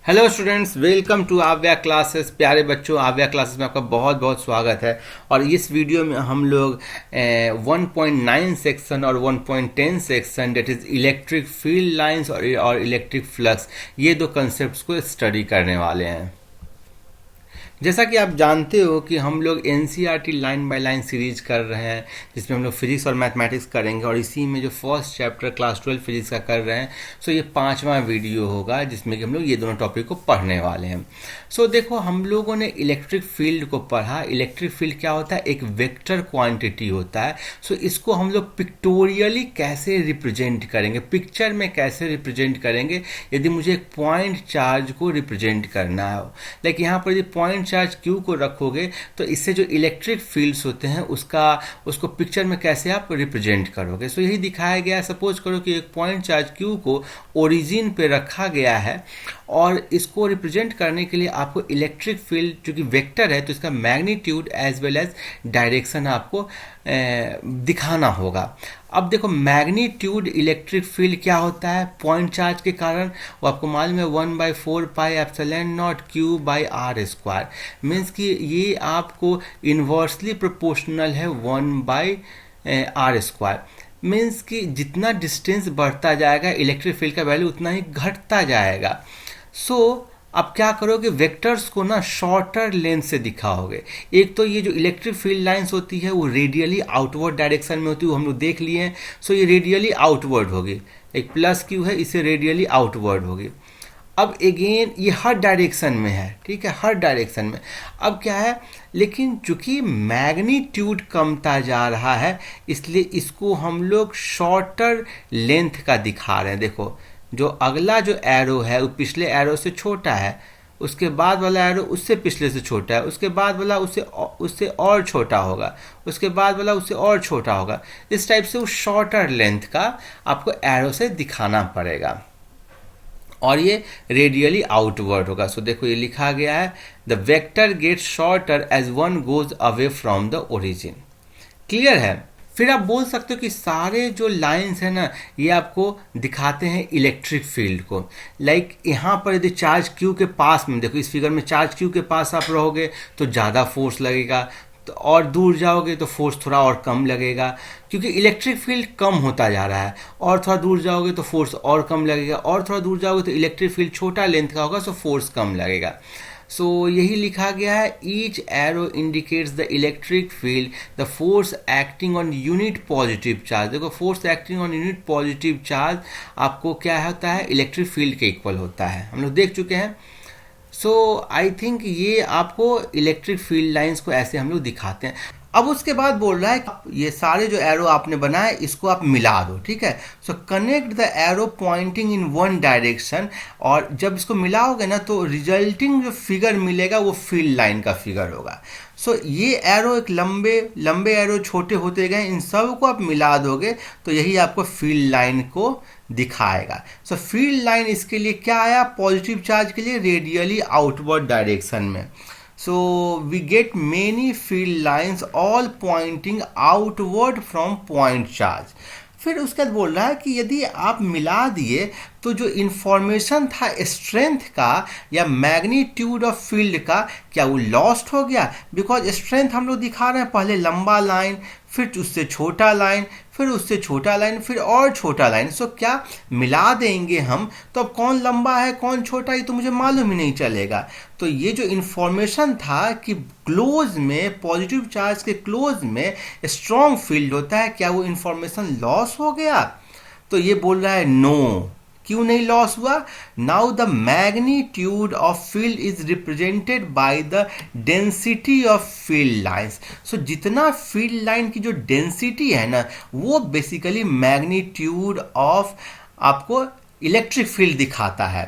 Hello students, welcome to आव्या classes. प्यारे बच्चों, आव्या क्लासेस में आपका बहुत बहुत स्वागत है। और इस वीडियो में हम लोग 1.9 सेक्शन और 1.10 section that is electric field lines और इलेक्ट्रिक फ्लक्स, ये दो कंसेप्ट को स्टडी करने वाले हैं। जैसा कि आप जानते हो कि हम लोग NCERT line by line series कर रहे हैं, जिसमें हम लोग फिजिक्स और मैथमेटिक्स करेंगे। और इसी में जो फर्स्ट चैप्टर क्लास 12 फिजिक्स का कर रहे हैं, सो ये 5वां वीडियो होगा जिसमें कि हम लोग ये दोनों टॉपिक को पढ़ने वाले हैं। सो देखो, हम लोगों ने इलेक्ट्रिक फील्ड को पढ़ा। इलेक्ट्रिक फील्ड क्या होता है? एक वेक्टर क्वांटिटी होता है। सो इसको हम लोग पिक्टोरियली कैसे रिप्रेजेंट करेंगे, पिक्चर में कैसे रिप्रेजेंट करेंगे यदि मुझे एक पॉइंट चार्ज को रिप्रेजेंट करना है। लाइक यहाँ पर यदि पॉइंट चार्ज Q को रखोगे तो इससे जो इलेक्ट्रिक फील्ड्स होते हैं उसको पिक्चर में कैसे आप रिप्रेजेंट करोगे। सो यही दिखाया गया है। सपोज करो कि एक पॉइंट चार्ज Q को ओरिजिन पे रखा गया है और इसको रिप्रेजेंट करने के लिए आपको इलेक्ट्रिक फील्ड, जो कि वेक्टर है, तो इसका magnitude as well as direction आपको दिखाना होगा। अब देखो, मैग्नीट्यूड इलेक्ट्रिक फील्ड क्या होता है पॉइंट चार्ज के कारण, वो आपको मालूम है 1/4 pi epsilon naught Q by r square. Means कि ये आपको इन्वर्सली प्रोपोर्शनल है 1/r स्क्वायर। मीन्स कि जितना डिस्टेंस बढ़ता जाएगा इलेक्ट्रिक फील्ड का वैल्यू उतना ही घटता जाएगा। सो अब क्या करोगे, वेक्टर्स को ना शॉर्टर लेंथ से दिखाओगे। एक तो ये जो इलेक्ट्रिक फील्ड लाइंस होती है वो रेडियली आउटवर्ड डायरेक्शन में होती है, वो हम लोग देख लिए हैं। सो ये रेडियली आउटवर्ड होगी। एक प्लस Q है, इसे रेडियली आउटवर्ड होगी। अब अगेन ये हर डायरेक्शन में है, ठीक है, हर डायरेक्शन में। अब क्या है, लेकिन चूंकि मैग्नीट्यूड कमता जा रहा है इसलिए इसको हम लोग शॉर्टर लेंथ का दिखा रहे हैं। देखो, जो अगला जो एरो है वो पिछले एरो से छोटा है, उसके बाद वाला एरो उससे पिछले से छोटा है, उसके बाद वाला उससे और छोटा होगा, उसके बाद वाला उससे और छोटा होगा। इस टाइप से वो शॉर्टर लेंथ का आपको एरो से दिखाना पड़ेगा और ये रेडियली आउटवर्ड होगा। सो देखो, ये लिखा गया है the vector gets shorter as one goes away from the origin. Clear है? फिर आप बोल सकते हो कि सारे जो लाइंस है ना, ये आपको दिखाते हैं इलेक्ट्रिक फील्ड को। लाइक यहाँ पर यदि चार्ज Q के पास में, देखो इस फिगर में चार्ज Q के पास आप रहोगे तो ज़्यादा फोर्स लगेगा, तो और दूर जाओगे तो फोर्स थोड़ा और कम लगेगा, क्योंकि इलेक्ट्रिक फील्ड कम होता जा रहा है। और थोड़ा दूर जाओगे तो फोर्स और कम लगेगा, और थोड़ा दूर जाओगे तो इलेक्ट्रिक फील्ड छोटा लेंथ का होगा, सो फोर्स कम लगेगा। सो यही लिखा गया है, each arrow indicates the electric field, the force acting on unit positive charge. देखो, force acting on unit positive charge आपको क्या होता है, इलेक्ट्रिक फील्ड के इक्वल होता है, हम लोग देख चुके हैं। सो आई थिंक ये आपको इलेक्ट्रिक फील्ड लाइंस को ऐसे हम लोग दिखाते हैं। अब उसके बाद बोल रहा है ये सारे जो एरो आपने बनाए इसको आप मिला दो, ठीक है। सो connect the arrow pointing in one direction, और जब इसको मिलाओगे ना तो रिजल्टिंग जो फिगर मिलेगा वो फील्ड लाइन का फिगर होगा। सो ये एरो एक लंबे लंबे एरो छोटे होते गए, इन सब को आप मिला दोगे तो यही आपको फील्ड लाइन को दिखाएगा। सो फील्ड लाइन इसके लिए क्या आया, पॉजिटिव चार्ज के लिए रेडियली आउटवर्ड डायरेक्शन में। So we get many field lines all pointing outward from point charge। फिर उसके बाद बोल रहा है कि यदि आप मिला दिए तो जो इंफॉर्मेशन था स्ट्रेंथ का या मैग्नीट्यूड ऑफ फील्ड का, क्या वो लॉस्ट हो गया? बिकॉज स्ट्रेंथ हम लोग दिखा रहे हैं, पहले लंबा लाइन, फिर उससे छोटा लाइन, फिर उससे छोटा लाइन, फिर और छोटा लाइन। सो क्या मिला देंगे हम तो अब कौन लंबा है कौन छोटा, ये तो मुझे मालूम ही नहीं चलेगा। तो ये जो इन्फॉर्मेशन था कि क्लोज में, पॉजिटिव चार्ज के क्लोज में स्ट्रॉन्ग फील्ड होता है, क्या वो इन्फॉर्मेशन लॉस हो गया? तो ये बोल रहा है नो। क्यों नहीं लॉस हुआ? Now the magnitude of field is represented by the density of field lines. So जितना फील्ड लाइन की जो डेंसिटी है ना, वो बेसिकली मैग्नीट्यूड ऑफ आपको इलेक्ट्रिक फील्ड दिखाता है।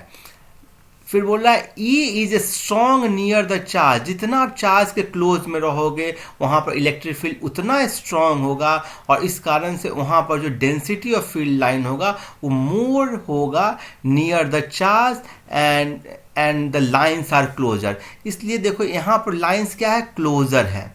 फिर बोल रहा है E is a strong near the charge. जितना आप चार्ज के क्लोज में रहोगे वहाँ पर इलेक्ट्रिक फील्ड उतना स्ट्रॉन्ग होगा, और इस कारण से वहाँ पर जो डेंसिटी ऑफ फील्ड लाइन होगा वो मोर होगा near the charge and the lines are closer. इसलिए देखो यहाँ पर लाइंस क्या है, क्लोजर है।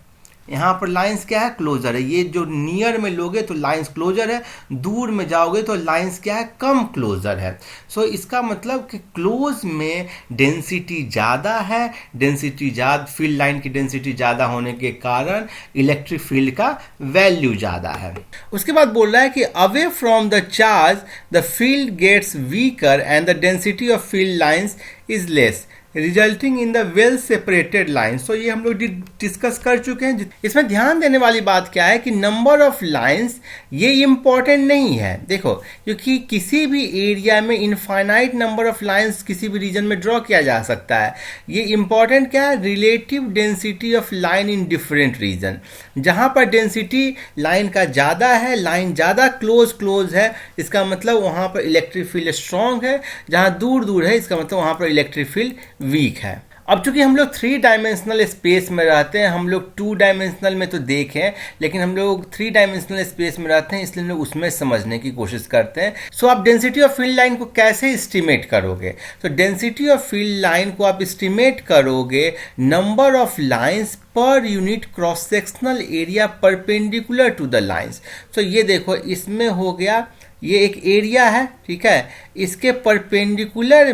यहाँ पर लाइंस क्या है, क्लोजर है। ये जो नियर में लोगे तो लाइंस क्लोजर है, दूर में जाओगे तो लाइंस क्या है, कम क्लोजर है। सो इसका मतलब कि क्लोज में डेंसिटी ज़्यादा है, डेंसिटी ज़्यादा, फील्ड लाइन की डेंसिटी ज़्यादा होने के कारण इलेक्ट्रिक फील्ड का वैल्यू ज़्यादा है। उसके बाद बोल रहा है कि away from the charge the field gets weaker and the density of field lines is less resulting in the well separated lines. तो ये हम लोग डिस्कस कर चुके हैं। इसमें ध्यान देने वाली बात क्या है कि नंबर ऑफ लाइन्स ये इम्पॉर्टेंट नहीं है, देखो, क्योंकि किसी भी एरिया में इनफाइनाइट नंबर ऑफ लाइन्स किसी भी रीजन में ड्रॉ किया जा सकता है। ये इम्पॉर्टेंट क्या है, relative density of line in different region. जहाँ पर डेंसिटी लाइन का ज़्यादा है, लाइन ज़्यादा क्लोज है, इसका मतलब वहाँ पर इलेक्ट्रिक फील्ड स्ट्रॉन्ग है। जहाँ दूर दूर है, इसका मतलब वहाँ पर इलेक्ट्रिक फील्ड वीक है। अब चूंकि हम लोग 3 डायमेंशनल स्पेस में रहते हैं, हम लोग 2 डायमेंशनल में तो देखें, लेकिन हम लोग 3 डायमेंशनल स्पेस में रहते हैं, इसलिए हम लोग उसमें समझने की कोशिश करते हैं। सो आप डेंसिटी ऑफ फील्ड लाइन को कैसे एस्टिमेट करोगे? तो डेंसिटी ऑफ फील्ड लाइन को आप एस्टिमेट करोगे number of lines per unit cross sectional area perpendicular to the lines. तो ये देखो, इसमें हो गया, ये एक एरिया है, ठीक है, इसके परपेंडिकुलर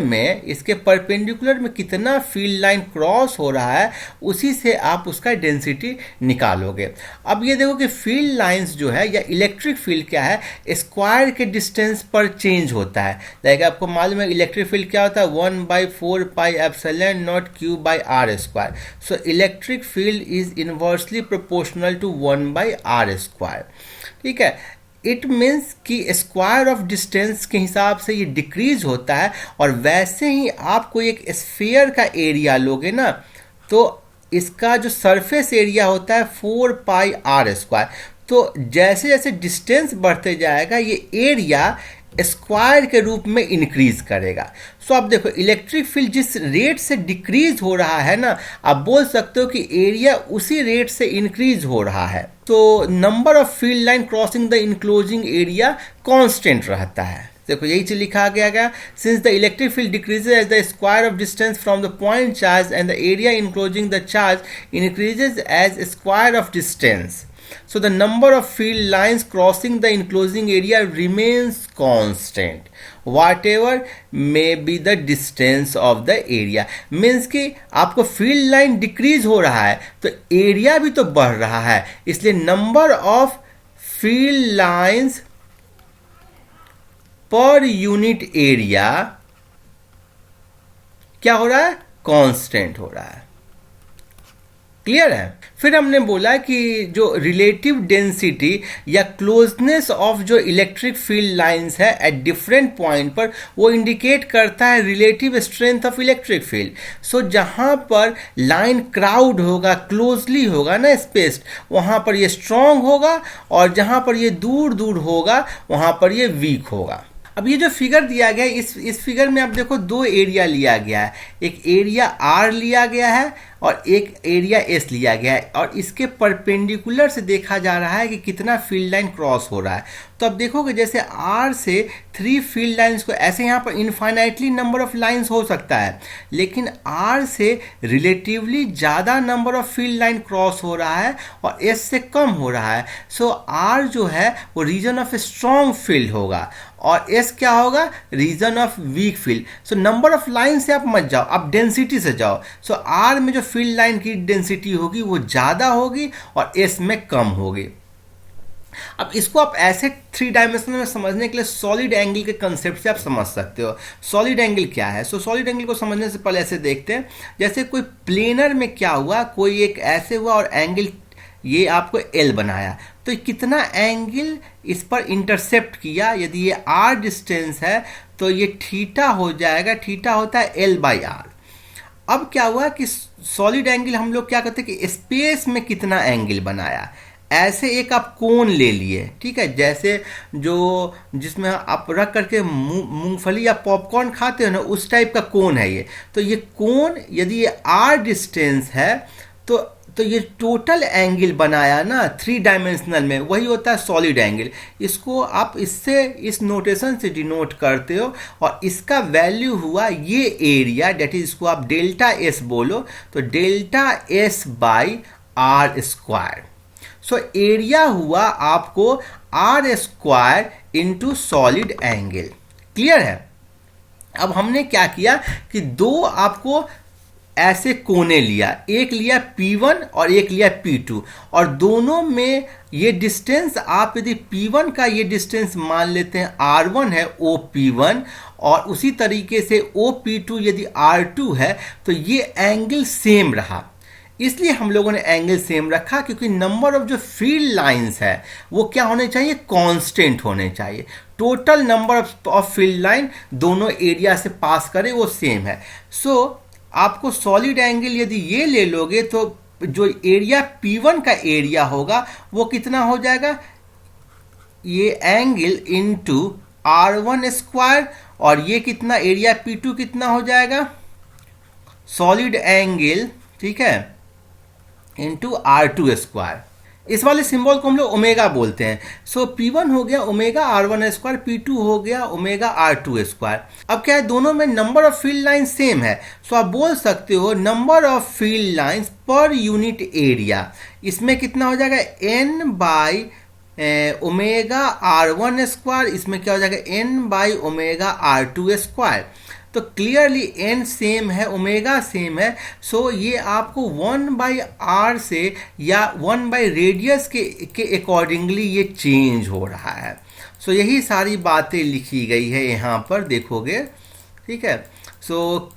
में कितना फील्ड लाइन क्रॉस हो रहा है, उसी से आप उसका डेंसिटी निकालोगे। अब ये देखो कि फील्ड लाइंस जो है या इलेक्ट्रिक फील्ड क्या है, स्क्वायर के डिस्टेंस पर चेंज होता है। लाइक आपको मालूम है इलेक्ट्रिक फील्ड क्या होता है, 1/4 pi epsilon naught Q by r square. So electric field is inversely proportional to 1/r square, ठीक है। इट मीन्स कि स्क्वायर ऑफ डिस्टेंस के हिसाब से ये डिक्रीज होता है। और वैसे ही आप कोई एक स्फीयर का एरिया लोगे ना, तो इसका जो सरफेस एरिया होता है 4 पाई आर स्क्वायर। तो जैसे जैसे डिस्टेंस बढ़ते जाएगा, ये एरिया स्क्वायर के रूप में इंक्रीज करेगा। सो आप देखो, इलेक्ट्रिक फील्ड जिस रेट से डिक्रीज हो रहा है ना, आप बोल सकते हो कि एरिया उसी रेट से इंक्रीज हो रहा है। तो number of field line crossing the enclosing area constant रहता है। देखो यही चीज लिखा गया, since the electric field decreases as the square of distance from the point charge and the area enclosing the charge increases as square of distance, so the number of field lines crossing the enclosing area remains constant whatever may be the distance of the area। Means कि आपको field line decrease हो रहा है तो area भी तो बढ़ रहा है, इसलिए number of field lines per unit area क्या हो रहा है, कांस्टेंट हो रहा है। क्लियर है? फिर हमने बोला कि जो रिलेटिव डेंसिटी या क्लोजनेस ऑफ जो इलेक्ट्रिक फील्ड लाइंस है एट डिफरेंट पॉइंट पर, वो इंडिकेट करता है relative strength of electric field. So जहां पर लाइन क्राउड होगा, क्लोजली होगा ना स्पेस्ड, वहां पर ये स्ट्रांग होगा, और जहां पर ये दूर दूर होगा वहां पर ये वीक होगा। अब ये जो फिगर दिया गया है, इस फिगर में आप देखो 2 एरिया लिया गया है, एक एरिया आर लिया गया है और एक एरिया एस लिया गया है, और इसके परपेंडिकुलर से देखा जा रहा है कि कितना फील्ड लाइन क्रॉस हो रहा है। तो अब देखोगे जैसे आर से 3 फील्ड लाइंस को, ऐसे यहाँ पर इनफाइनाइटली नंबर ऑफ लाइंस हो सकता है, लेकिन आर से रिलेटिवली ज़्यादा number of field line cross हो रहा है और एस से कम हो रहा है। सो आर जो है वो रीजन ऑफ स्ट्रॉन्ग फील्ड होगा और एस क्या होगा, region of weak field. So number of line से आप मत जाओ, आप डेंसिटी से जाओ। सो आर में जो फील्ड लाइन की डेंसिटी होगी वो ज़्यादा होगी और एस में कम होगी। अब इसको आप ऐसे 3 डायमेंशन में समझने के लिए सॉलिड एंगल के कंसेप्ट से आप समझ सकते हो। सॉलिड एंगल क्या है? सो सॉलिड एंगल को समझने से पहले ऐसे देखते हैं, जैसे कोई प्लेनर में क्या हुआ, कोई एक ऐसे हुआ और एंगल ये आपको एल बनाया, तो कितना एंगल इस पर इंटरसेप्ट किया, यदि ये आर डिस्टेंस है तो ये थीटा हो जाएगा, थीटा होता है एल बाई आर। अब क्या हुआ कि सॉलिड एंगल हम लोग क्या करते हैं कि स्पेस में कितना एंगल बनाया, ऐसे एक आप कोन ले लिए, ठीक है, जैसे जो जिसमें आप रख करके मूंगफली या पॉपकॉर्न खाते हो ना, उस टाइप का कोन है ये। तो ये कोन यदि ये आर डिस्टेंस है तो ये टोटल एंगल बनाया ना 3 डायमेंशनल में, वही होता है सॉलिड एंगल। इसको आप इससे इस नोटेशन से डिनोट करते हो और इसका वैल्यू हुआ ये एरिया, डेट इज इसको आप डेल्टा एस बोलो, तो delta S by r square. So area हुआ आपको r square into solid angle. Clear है? अब हमने क्या किया कि दो आपको ऐसे कोने लिया, एक लिया P1 और एक लिया P2, और दोनों में ये डिस्टेंस आप यदि P1 का ये डिस्टेंस मान लेते हैं R1 है OP1, और उसी तरीके से OP2 यदि R2 है, तो ये एंगल सेम रहा। इसलिए हम लोगों ने एंगल सेम रखा क्योंकि नंबर ऑफ जो फील्ड लाइंस है वो क्या होने चाहिए, कांस्टेंट होने चाहिए। Total number of field line दोनों एरिया से पास करे वो सेम है। सो आपको सॉलिड एंगल यदि ये ले लोगे तो जो एरिया P1 का एरिया होगा वो कितना हो जाएगा, ये एंगल इंटू R1 स्क्वायर, और ये कितना एरिया P2 कितना हो जाएगा, सॉलिड एंगल, ठीक है, इंटू R2 स्क्वायर। इस वाले सिंबल को हम लोग ओमेगा बोलते हैं। सो P1 हो गया ओमेगा R1 स्क्वायर, P2 हो गया ओमेगा R2 स्क्वायर। अब क्या है, दोनों में number of field line same है, सो आप बोल सकते हो number of field lines per unit area. इसमें कितना हो जाएगा, n by omega R1 square, इसमें क्या हो जाएगा n by omega R2 square. तो क्लियरली n सेम है, ओमेगा सेम है, सो ये आपको 1 बाई आर से या 1 बाई रेडियस के अकॉर्डिंगली ये चेंज हो रहा है। सो यही सारी बातें लिखी गई है यहाँ पर, देखोगे, ठीक है। सो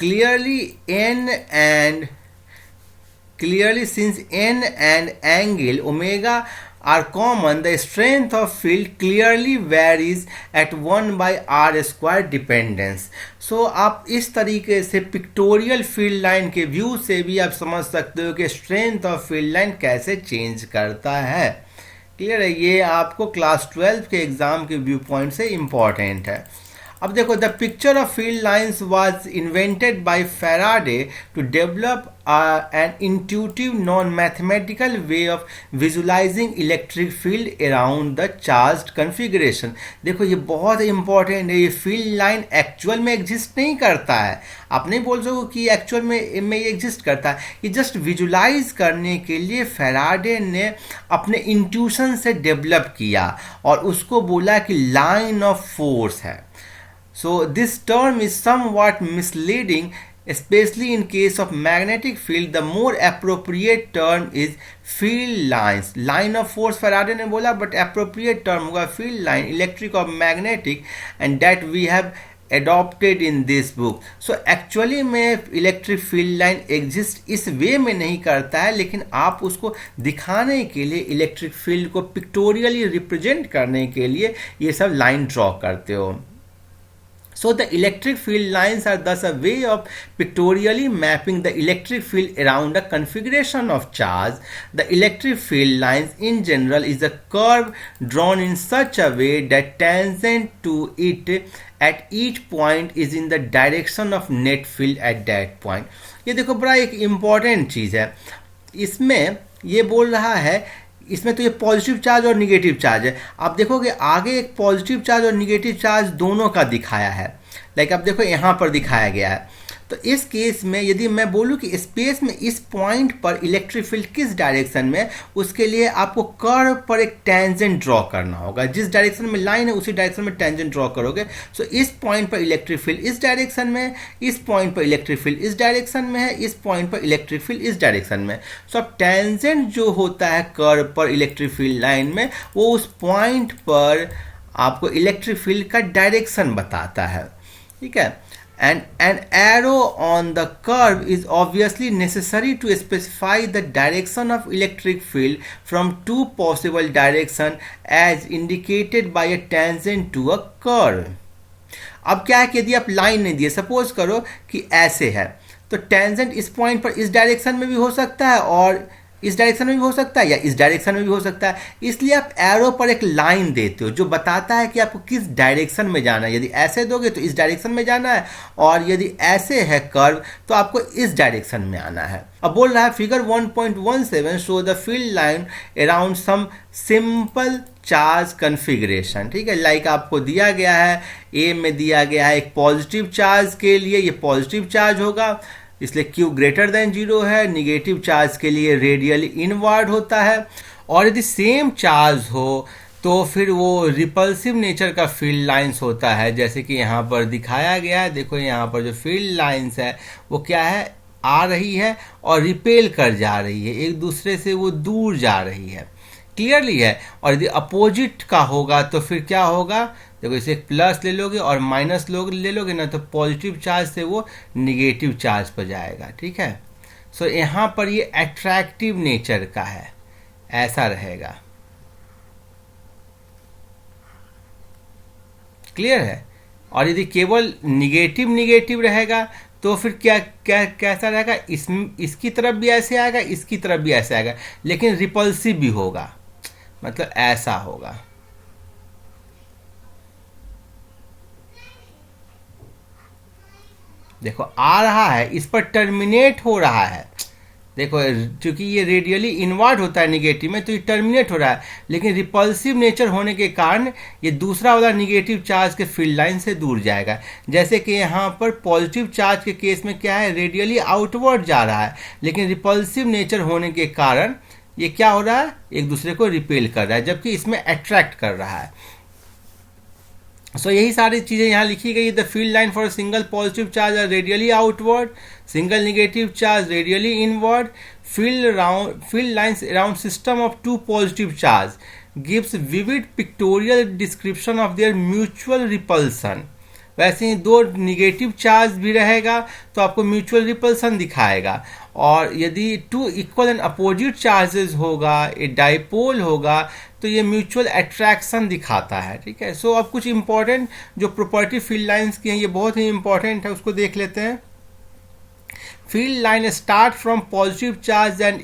clearly since n and angle omega are common, the strength of field clearly varies at 1 by r square dependence. So आप इस तरीके से पिक्टोरियल फील्ड लाइन के व्यू से भी आप समझ सकते हो कि स्ट्रेंथ ऑफ फील्ड लाइन कैसे चेंज करता है। क्लियर है? ये आपको क्लास 12 के एग्जाम के व्यू पॉइंट से इम्पॉर्टेंट है। अब देखो, the picture of field lines was invented by Faraday to develop an intuitive non mathematical way of visualizing electric field around the charged configuration. देखो ये बहुत इंपॉर्टेंट है, ये फील्ड लाइन एक्चुअल में एग्जिस्ट नहीं करता है। आप नहीं बोल सको कि एक्चुअल में ये एग्जिस्ट करता है, ये जस्ट विजुलाइज करने के लिए फैराडे ने अपने इंट्यूशन से डेवलप किया और उसको बोला कि लाइन ऑफ फोर्स है। So this term is somewhat misleading, especially in case of magnetic field. The more appropriate term is field lines. Line of force Faraday ने बोला, but appropriate term होगा field line, electric or magnetic, and that we have adopted in this book. So actually में electric field line exist इस वे में नहीं करता है, लेकिन आप उसको दिखाने के लिए electric field को pictorially represent करने के लिए ये सब line draw करते हो। So the electric field lines are thus a way of pictorially mapping the electric field around a configuration of charge. The electric field lines in general is a curve drawn in such a way that tangent to it at each point is in the direction of net field at that point. ये देखो बड़ा एक important चीज़ है, इसमें ये बोल रहा है, इसमें तो ये पॉजिटिव चार्ज और निगेटिव चार्ज है। आप देखोगे आगे एक पॉजिटिव चार्ज और निगेटिव चार्ज दोनों का दिखाया है, लाइक आप देखो यहाँ पर दिखाया गया है। तो इस केस में यदि मैं बोलूँ कि स्पेस में इस पॉइंट पर इलेक्ट्रिक फील्ड किस डायरेक्शन में, उसके लिए आपको कर्व पर एक टेंजेंट ड्रॉ करना होगा। जिस डायरेक्शन में लाइन है उसी डायरेक्शन में टेंजेंट ड्रॉ करोगे। सो इस पॉइंट पर इलेक्ट्रिक फील्ड इस डायरेक्शन में, इस पॉइंट पर इलेक्ट्रिक फील्ड इस डायरेक्शन में है, इस पॉइंट पर इलेक्ट्रिक फील्ड इस डायरेक्शन में। सो अब टेंजेंट जो होता है कर्व पर इलेक्ट्रिक फील्ड लाइन में, वो उस पॉइंट पर आपको इलेक्ट्रिक फील्ड का डायरेक्शन बताता है, ठीक है। And an arrow on the curve is obviously necessary to specify the direction of electric field from two possible directions as indicated by a tangent to a curve. अब क्या है कि यदि आप लाइन नहीं दिए, सपोज करो कि ऐसे है, तो टेंजेंट इस पॉइंट पर इस डायरेक्शन में भी हो सकता है और इस डायरेक्शन में भी हो सकता है या इस डायरेक्शन में भी हो सकता है। इसलिए आप एरो पर एक लाइन देते हो जो बताता है कि आपको किस डायरेक्शन में जाना है। यदि ऐसे दोगे तो इस डायरेक्शन में जाना है, और यदि ऐसे है कर्व तो आपको इस डायरेक्शन में आना है। अब बोल रहा है figure 1.17 show the field line around some simple charge configuration, ठीक है। लाइक आपको दिया गया है, ए में दिया गया है एक पॉजिटिव चार्ज के लिए ये पॉजिटिव चार्ज होगा, इसलिए Q ग्रेटर देन 0 है। निगेटिव चार्ज के लिए रेडियली इनवर्ड होता है, और यदि सेम चार्ज हो तो फिर वो रिपल्सिव नेचर का फील्ड लाइंस होता है, जैसे कि यहाँ पर दिखाया गया है। देखो यहाँ पर जो फील्ड लाइंस है वो क्या है, आ रही है और रिपेल कर जा रही है, एक दूसरे से वो दूर जा रही है। क्लियरली है। और यदि अपोजिट का होगा तो फिर क्या होगा, देखो इसे प्लस ले लोगे और माइनस ले लोगे ना, तो पॉजिटिव चार्ज से वो निगेटिव चार्ज पर जाएगा। ठीक है। सो यहाँ पर ये अट्रैक्टिव नेचर का है, ऐसा रहेगा। क्लियर है। और यदि केवल निगेटिव निगेटिव रहेगा तो फिर कैसा रहेगा, इसकी तरफ भी ऐसे आएगा, इसकी तरफ भी ऐसे आएगा, लेकिन रिपल्सिव भी होगा, मतलब ऐसा होगा। देखो आ रहा है, इस पर टर्मिनेट हो रहा है। देखो क्योंकि ये रेडियली इनवर्ट होता है निगेटिव में, तो ये टर्मिनेट हो रहा है, लेकिन रिपल्सिव नेचर होने के कारण ये दूसरा वाला निगेटिव चार्ज के फील्ड लाइन से दूर जाएगा। जैसे कि यहाँ पर पॉजिटिव चार्ज के केस में क्या है, रेडियली आउटवर्ड जा रहा है, लेकिन रिपल्सिव नेचर होने के कारण ये क्या हो रहा है, एक दूसरे को रिपेल कर रहा है, जबकि इसमें अट्रैक्ट कर रहा है। सो यही सारी चीजें यहाँ लिखी गई। The field line for single positive charge are radially outward, single negative charge radially inward. Field lines around system of two positive charge gives vivid pictorial description of their mutual repulsion. वैसे ही दो negative charge भी रहेगा तो आपको mutual repulsion दिखाएगा, और यदि two equal and opposite charges होगा, ये डाइपोल होगा, तो ये म्यूचुअल अट्रैक्शन दिखाता है। ठीक है। सो अब कुछ इंपॉर्टेंट जो प्रॉपर्टी फील्ड लाइंस की हैं, ये बहुत ही इंपॉर्टेंट है, उसको देख लेते हैं। Field line start from positive charge and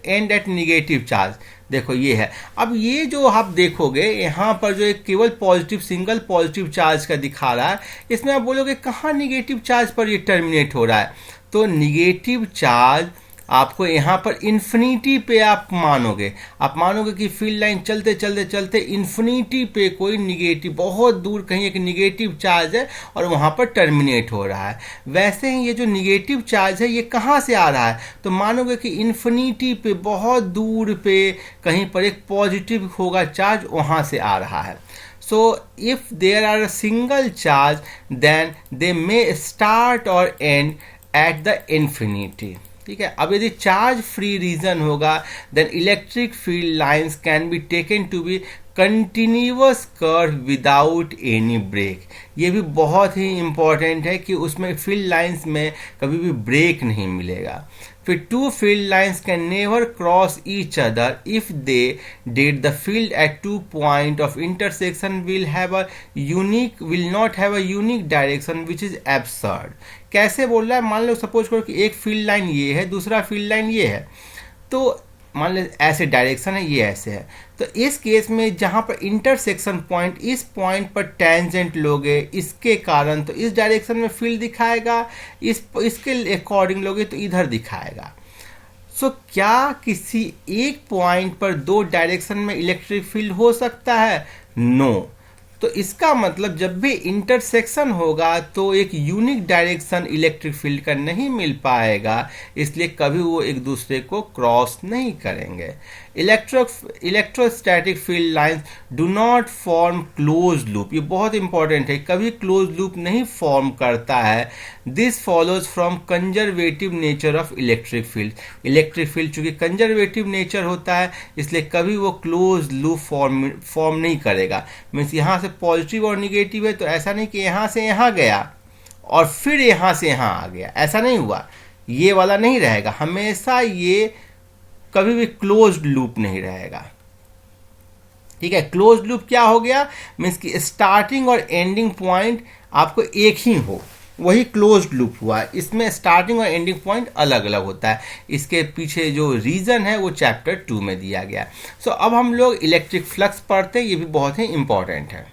end at negative charge. देखो ये है। अब ये जो आप देखोगे यहाँ पर जो एक केवल पॉजिटिव, सिंगल पॉजिटिव चार्ज का दिखा रहा है, इसमें आप बोलोगे कहाँ निगेटिव चार्ज पर ये टर्मिनेट हो रहा है, तो निगेटिव चार्ज आपको यहाँ पर इन्फिनिटी पे आप मानोगे कि फील्ड लाइन चलते चलते चलते इन्फिनिटी पे कोई निगेटिव, बहुत दूर कहीं एक निगेटिव चार्ज है और वहाँ पर टर्मिनेट हो रहा है। वैसे ही ये जो निगेटिव चार्ज है ये कहाँ से आ रहा है, तो मानोगे कि इन्फिनिटी पे बहुत दूर पे कहीं पर एक पॉजिटिव होगा चार्ज, वहाँ से आ रहा है। So if there are a single charge, then they may start or end at the infinity. ठीक है। अब यदि चार्ज फ्री रीजन होगा, then electric field lines can be taken to be continuous curve without any break. ये भी बहुत ही important है कि उसमें फील्ड लाइंस में कभी भी ब्रेक नहीं मिलेगा। फिर two field lines can never cross each other if they did the field at to point of intersection will not have a unique direction which is absurd. कैसे बोल रहा है, मान लो सपोज करो कि एक फील्ड लाइन ये है, दूसरा फील्ड लाइन ये है, तो मान लो ऐसे डायरेक्शन है, ये ऐसे है, तो इस केस में जहाँ पर इंटरसेक्शन पॉइंट, इस पॉइंट पर टेंजेंट लोगे इसके कारण तो इस डायरेक्शन में फील्ड दिखाएगा, इसके अकॉर्डिंग लोगे तो इधर दिखाएगा। सो क्या किसी एक पॉइंट पर दो डायरेक्शन में इलेक्ट्रिक फील्ड हो सकता है? नो। तो इसका मतलब जब भी इंटरसेक्शन होगा तो एक यूनिक डायरेक्शन इलेक्ट्रिक फील्ड का नहीं मिल पाएगा, इसलिए कभी वो एक दूसरे को क्रॉस नहीं करेंगे। Electrostatic field lines do not form close loop. ये बहुत इंपॉर्टेंट है, कभी क्लोज लूप नहीं फॉर्म करता है। This follows from conservative nature of electric field. Electric field चूंकि कंजर्वेटिव नेचर होता है, इसलिए कभी वो क्लोज लूप फॉर्म नहीं करेगा। मीन्स यहाँ से पॉजिटिव और निगेटिव है, तो ऐसा नहीं कि यहाँ से यहाँ गया और फिर यहाँ से यहाँ आ गया, ऐसा नहीं हुआ। ये वाला नहीं रहेगा, हमेशा ये कभी भी क्लोज्ड लूप नहीं रहेगा। ठीक है। क्लोज्ड लूप क्या हो गया, मीन्स कि स्टार्टिंग और एंडिंग पॉइंट आपको एक ही हो, वही क्लोज्ड लूप हुआ। इसमें स्टार्टिंग और एंडिंग पॉइंट अलग अलग होता है। इसके पीछे जो रीजन है वो चैप्टर 2 में दिया गया। सो अब हम लोग इलेक्ट्रिक फ्लक्स पढ़ते हैं, ये भी बहुत ही इंपॉर्टेंट है।